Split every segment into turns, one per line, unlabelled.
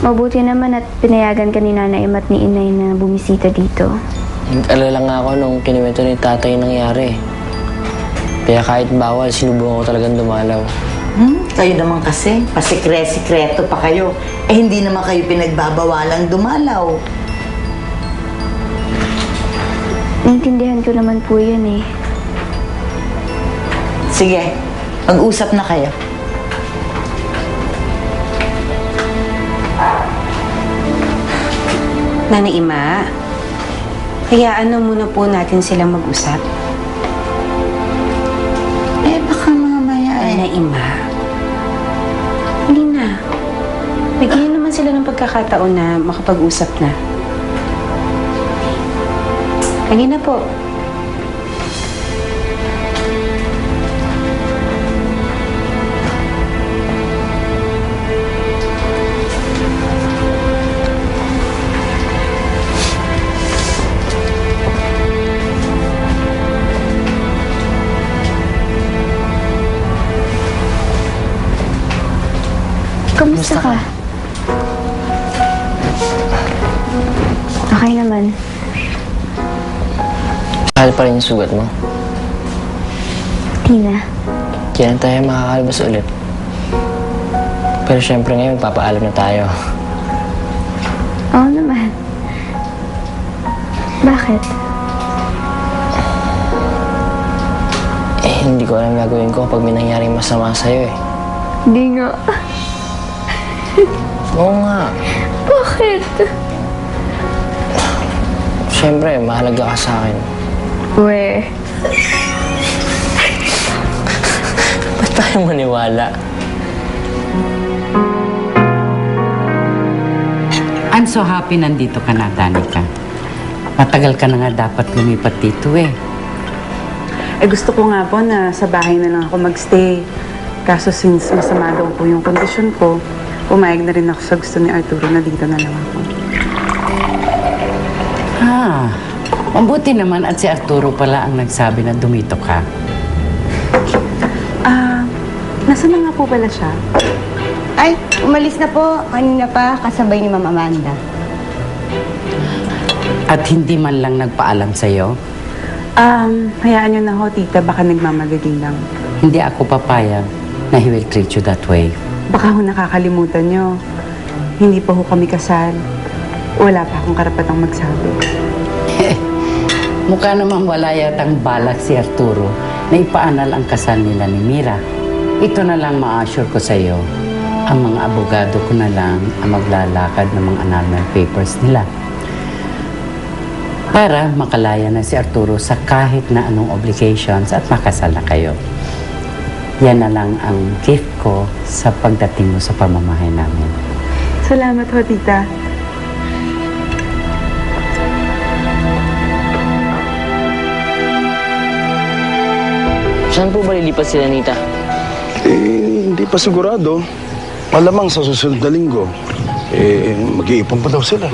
Mabuti naman at pinayagan ka ni Nanay Em at ni Inay na bumisita dito.
Nag-alala nga ako nung kinuwento ni tatay nangyari. Kaya kahit bawal, sinubukan ko talagang dumalaw.
Kayo naman kasi, pasikre-sikreto pa kayo. Eh hindi naman kayo pinagbabawalang dumalaw.
Naintindihan ko naman po yun eh.
Sige, mag-usap na kayo.
Nanay Ima, hayaan na muna po natin silang mag-usap.
Eh, baka mamaya
Nanay Ima, hindi na. Bigyan naman sila ng pagkakataon na makapag-usap na. Lagi na po.
Kamusta ka? Okay naman.
Mahal pa rin yung sugat mo.
Di na.
Kailan tayo makakalabas ulit? Pero syempre ngayon, papaalam na tayo.
Oo naman. Bakit?
Eh, hindi ko alam gagawin ko kapag may nangyaring masama sa'yo eh.
Di nga.
Oo nga.
Bakit?
Syempre, mahalaga ka sa akin.
We.
Ba't tayo maniwala?
I'm so happy nandito ka na, Danica. Matagal ka na nga dapat lumipat dito eh.
Eh gusto ko nga po na sa bahay na lang ako magstay. Kaso since masama daw po yung kondisyon ko, pumayag na rin ako sa gusto ni Arturo na dito na lang ako.
Mabuti naman at si Arturo pala ang nagsabi na dumito ka.
Nasaan na nga po pala siya?
Ay, umalis na po. Kanina pa, kasabay ni Mama Amanda.
At hindi man lang nagpaalam sa'yo?
Hayaan niyo na ho, tita. Baka nagmamadali lang.
Hindi ako papayag na he will treat you that way.
Baka ho nakakalimutan niyo. Hindi pa ho kami kasal. Wala pa akong karapatang magsabi.
Mukha namang wala yatang balak si Arturo na ipaanal ang kasal nila ni Mira. Ito na lang ma-assure ko sa iyo. Ang mga abogado ko na lang ang maglalakad ng mga annulment papers nila. Para makalaya na si Arturo sa kahit na anong obligations at makasal na kayo. Yan na lang ang gift ko sa pagdating mo sa pamamahay namin.
Salamat ho, tita.
Saan po ba lilipat sila, Nita?
Hindi pa sigurado. Malamang sa susunod na linggo. Mag-iipon pa daw sila.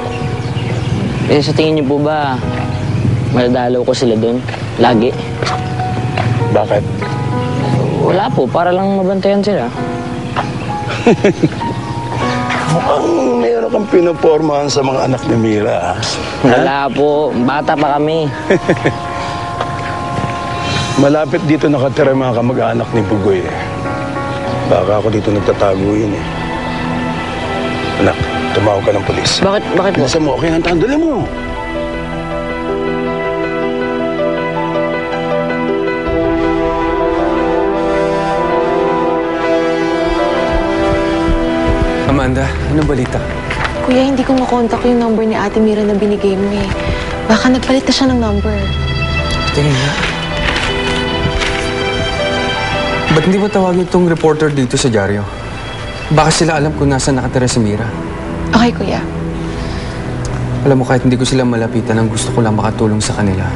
Sa tingin niyo po ba, madadalaw ko sila doon? Lagi?
Bakit?
Wala po, para lang mabantayan sila.
Mukhang mayroon kang pinopormahan sa mga anak ni Mira.
Wala po, bata pa kami.
Malapit dito nakatira yung mga kamag-anak ni Bugoy. Baka ako dito nagtatago yun eh. Anak, tumawag ka ng polis.
Bakit po?
Bilisan mo, okay, hantaan, dali mo.
Amanda, anong balita?
Kuya, hindi ko makontak yung number ni Ate Mira na binigay mo eh. Baka nagpalit na siya ng number.
Tingin nga. Ba't hindi mo tawagin itong reporter dito sa dyaryo? Baka sila alam kung nasaan nakatira si Mira.
Okay, Kuya.
Alam mo, kahit hindi ko sila malapitan, ang gusto ko lang makatulong sa kanila.